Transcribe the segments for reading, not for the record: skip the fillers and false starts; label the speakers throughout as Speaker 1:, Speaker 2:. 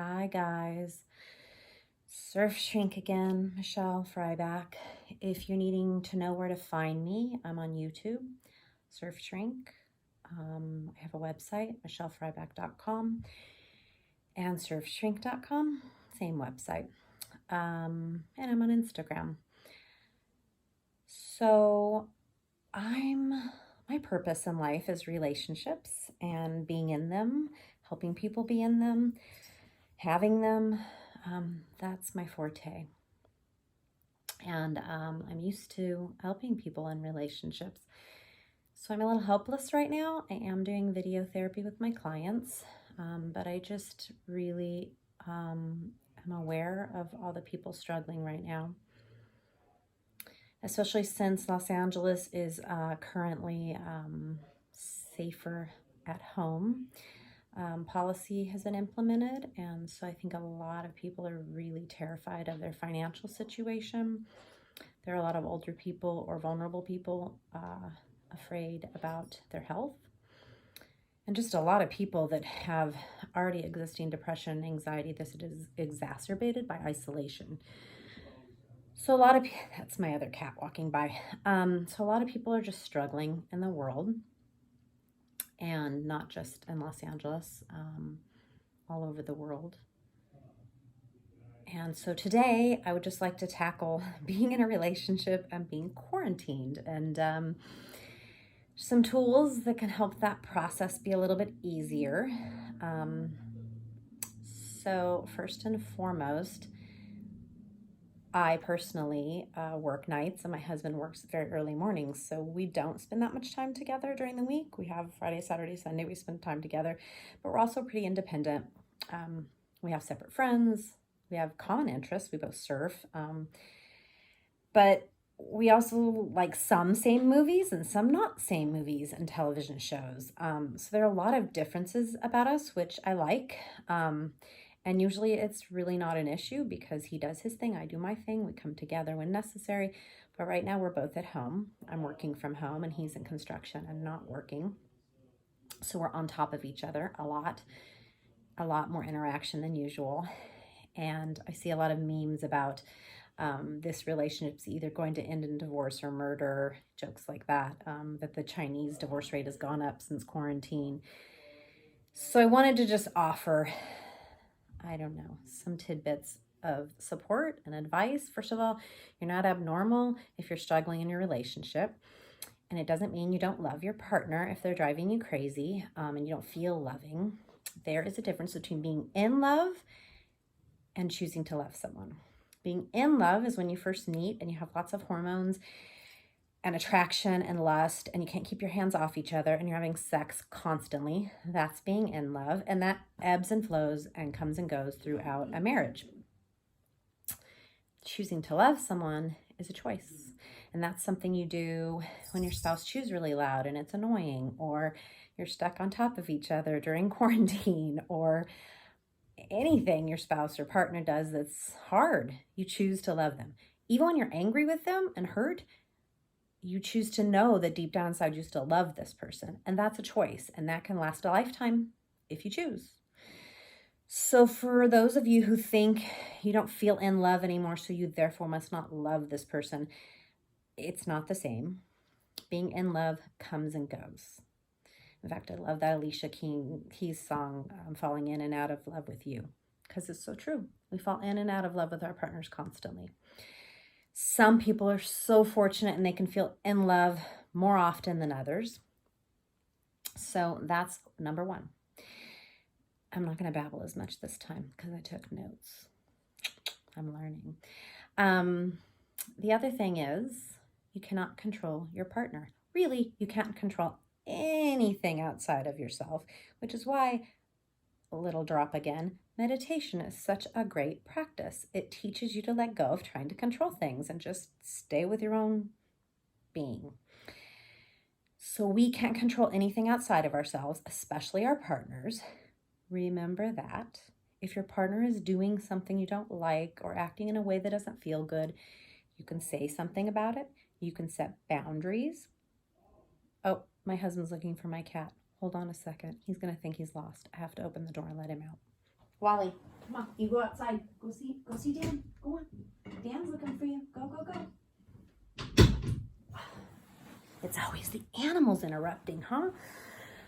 Speaker 1: Hi guys, Surfshrink again, Michelle Fryback. If you're needing to know where to find me, I'm on YouTube, Surfshrink. I have a website, michellefryback.com and surfshrink.com, same website. And I'm on Instagram. So my purpose in life is relationships and being in them, helping people be in them, having them. That's my forte. And I'm used to helping people in relationships. So I'm a little helpless right now. I am doing video therapy with my clients, but I just really am aware of all the people struggling right now, especially since Los Angeles is currently safer at home. Policy has been implemented, and so I think a lot of people are really terrified of their financial situation. There are a lot of older people or vulnerable people afraid about their health, and just a lot of people that have already existing depression and anxiety that is exacerbated by isolation. So that's my other cat walking by. So a lot of people are just struggling in the world, and not just in Los Angeles, all over the world. And so today I would just like to tackle being in a relationship and being quarantined, and some tools that can help that process be a little bit easier. So first and foremost, I personally work nights and my husband works very early mornings. So we don't spend that much time together during the week. We have Friday, Saturday, Sunday, we spend time together, but we're also pretty independent. We have separate friends. We have common interests. We both surf. But we also like some same movies and some not same movies and television shows. So there are a lot of differences about us, which I like. And usually it's really not an issue because he does his thing, I do my thing. We come together when necessary. But right now we're both at home. I'm working from home and he's in construction and not working. So we're on top of each other a lot more interaction than usual. And I see a lot of memes about this relationship's either going to end in divorce or murder, jokes like that, that the Chinese divorce rate has gone up since quarantine. So I wanted to just offer, I don't know, some tidbits of support and advice. First of all, you're not abnormal if you're struggling in your relationship. And it doesn't mean you don't love your partner if they're driving you crazy and you don't feel loving. There is a difference between being in love and choosing to love someone. Being in love is when you first meet and you have lots of hormones and attraction and lust and you can't keep your hands off each other and you're having sex constantly. That's being in love, and that ebbs and flows and comes and goes throughout a marriage. Choosing to love someone is a choice, and that's something you do when your spouse chews really loud and it's annoying, or you're stuck on top of each other during quarantine, or anything your spouse or partner does that's hard. You choose to love them. Even when you're angry with them and hurt, you choose to know that deep down inside you still love this person. And that's a choice. And that can last a lifetime if you choose. So for those of you who think you don't feel in love anymore, so you therefore must not love this person, it's not the same. Being in love comes and goes. In fact, I love that Alicia Keys song, Falling In and Out of Love with You, because it's so true. We fall in and out of love with our partners constantly. Some people are so fortunate and they can feel in love more often than others. So that's number one. I'm not going to babble as much this time because I took notes. I'm learning. The other thing is you cannot control your partner. Really, you can't control anything outside of yourself, which is why, a little drop again, meditation is such a great practice. It teaches you to let go of trying to control things and just stay with your own being. So we can't control anything outside of ourselves, especially our partners. Remember that. If your partner is doing something you don't like or acting in a way that doesn't feel good, you can say something about it. You can set boundaries. Oh, my husband's looking for my cat. Hold on a second. He's going to think he's lost. I have to open the door and let him out. Wally, come on. You go outside. Go see Dan. Go on. Dan's looking for you. Go, go, go. It's always the animals interrupting, huh?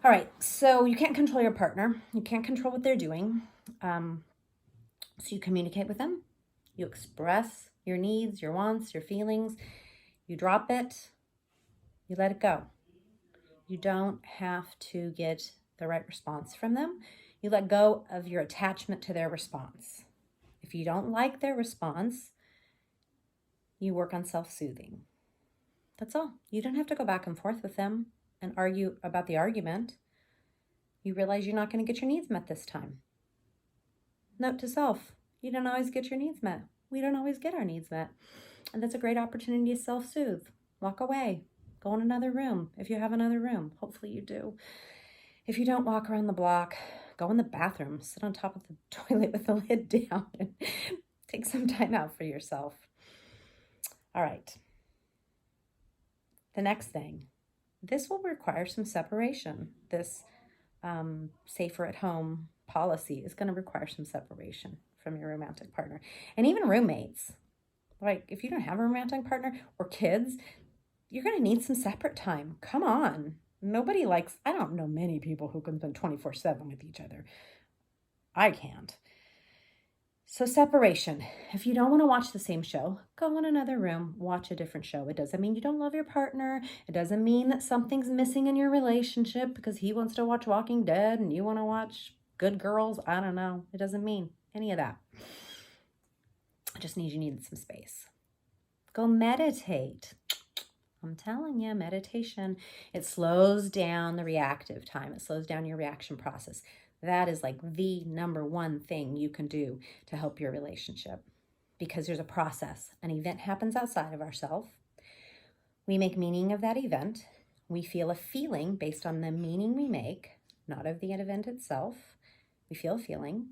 Speaker 1: All right, so you can't control your partner. You can't control what they're doing. So you communicate with them. You express your needs, your wants, your feelings. You drop it. You let it go. You don't have to get the right response from them. You let go of your attachment to their response. If you don't like their response, you work on self-soothing. That's all. You don't have to go back and forth with them and argue about the argument. You realize you're not going to get your needs met this time. Note to self, you don't always get your needs met. We don't always get our needs met. And that's a great opportunity to self-soothe. Walk away. Go in another room if you have another room. Hopefully you do. If you don't, walk around the block. Go in the bathroom. Sit on top of the toilet with the lid down and take some time out for yourself. All right. The next thing. This will require some separation. This safer at home policy is going to require some separation from your romantic partner. And even roommates. Like if you don't have a romantic partner or kids, you're going to need some separate time. Come on. Nobody likes, I don't know many people who can spend 24/7 with each other. I can't. So separation. If you don't want to watch the same show, go in another room, watch a different show. It doesn't mean you don't love your partner. It doesn't mean that something's missing in your relationship because he wants to watch Walking Dead and you want to watch Good Girls. I don't know. It doesn't mean any of that. It just means you need some space. Go meditate. I'm telling you, meditation, it slows down the reactive time. It slows down your reaction process. That is like the number one thing you can do to help your relationship because there's a process. An event happens outside of ourselves. We make meaning of that event. We feel a feeling based on the meaning we make, not of the event itself. We feel a feeling,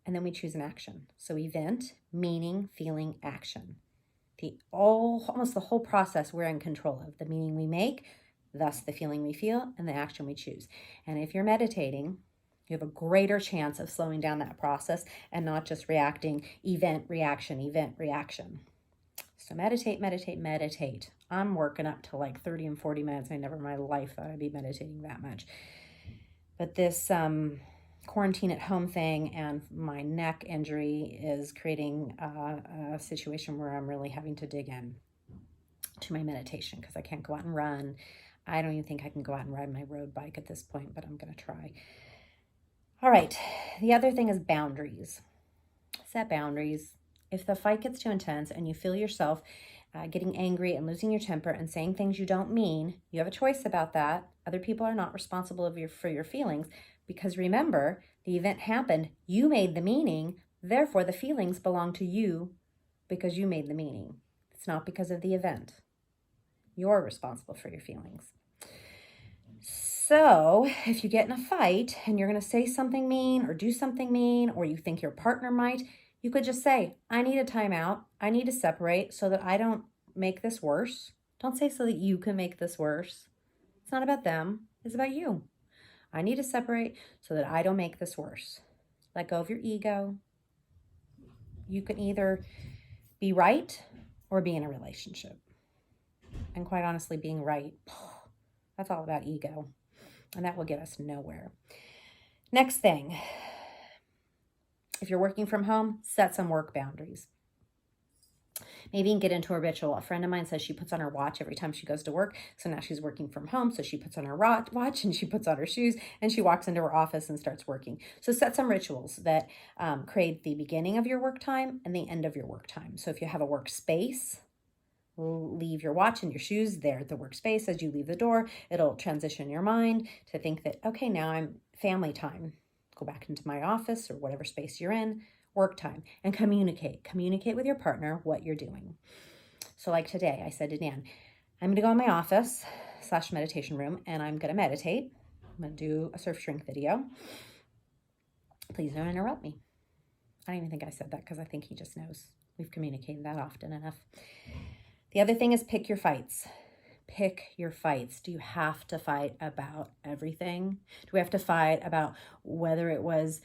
Speaker 1: and then we choose an action. So event, meaning, feeling, action. Almost the whole process we're in control of. The meaning we make, thus the feeling we feel, and the action we choose. And if you're meditating, you have a greater chance of slowing down that process and not just reacting event, reaction. So meditate, meditate, meditate. I'm working up to like 30 and 40 minutes. I never in my life thought I'd be meditating that much. But this quarantine at home thing and my neck injury is creating a situation where I'm really having to dig in to my meditation because I can't go out and run. I don't even think I can go out and ride my road bike at this point, but I'm going to try. All right. The other thing is boundaries. Set boundaries. If the fight gets too intense and you feel yourself getting angry and losing your temper and saying things you don't mean, you have a choice about that. Other people are not responsible for your feelings because remember, the event happened. You made the meaning. Therefore, the feelings belong to you because you made the meaning. It's not because of the event. You're responsible for your feelings. So if you get in a fight and you're going to say something mean or do something mean, or you think your partner might, you could just say, I need a timeout. I need to separate so that I don't make this worse. Don't say so that you can make this worse. It's not about them. It's about you. I need to separate so that I don't make this worse. Let go of your ego. You can either be right or be in a relationship. And quite honestly, being right, that's all about ego. And that will get us nowhere. Next thing, if you're working from home, set some work boundaries. Maybe you can get into a ritual. A friend of mine says she puts on her watch every time she goes to work. So now she's working from home. So she puts on her watch and she puts on her shoes and she walks into her office and starts working. So set some rituals that create the beginning of your work time and the end of your work time. So if you have a workspace, leave your watch and your shoes there at the workspace. As you leave the door, it'll transition your mind to think that, okay, now I'm family time. Go back into my office or whatever space you're in, work time, and communicate. Communicate with your partner what you're doing. So like today, I said to Dan, I'm going to go in my office / meditation room and I'm going to meditate. I'm going to do a Surfshrink video. Please don't interrupt me. I don't even think I said that because I think he just knows. We've communicated that often enough. The other thing is pick your fights. Pick your fights. Do you have to fight about everything? Do we have to fight about whether it was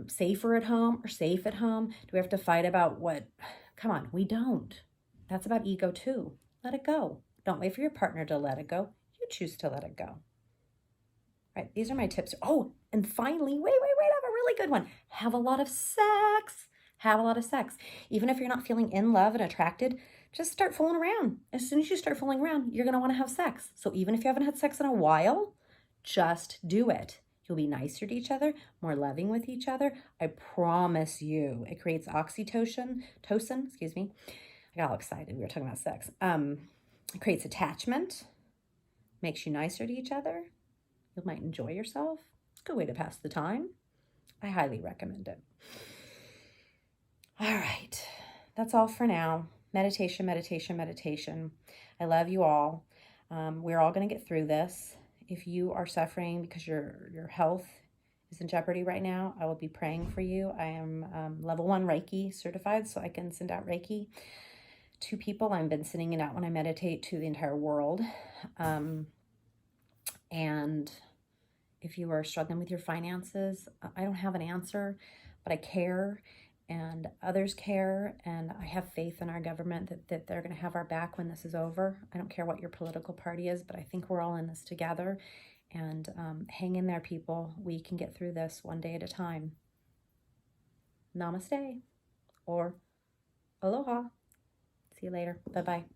Speaker 1: safer at home or safe at home? Do we have to fight about what? Come on, we don't. That's about ego too. Let it go. Don't wait for your partner to let it go. You choose to let it go. Right? These are my tips. Oh, and finally, wait, I have a really good one. Have a lot of sex. Have a lot of sex. Even if you're not feeling in love and attracted, just start fooling around. As soon as you start fooling around, you're going to want to have sex. So even if you haven't had sex in a while, just do it. You'll be nicer to each other, more loving with each other. I promise you. It creates oxytocin, excuse me. I got all excited. We were talking about sex. It creates attachment, makes you nicer to each other. You might enjoy yourself. It's a good way to pass the time. I highly recommend it. All right. That's all for now. Meditation, meditation, meditation. I love you all. We're all going to get through this. If you are suffering because your health is in jeopardy right now, I will be praying for you. I am level 1 Reiki certified, so I can send out Reiki to people. I've been sending it out when I meditate to the entire world. And if you are struggling with your finances, I don't have an answer, but I care, and others care, and I have faith in our government that they're going to have our back when this is over. I don't care what your political party is, but I think we're all in this together, and hang in there, people. We can get through this one day at a time. Namaste, or aloha. See you later. Bye-bye.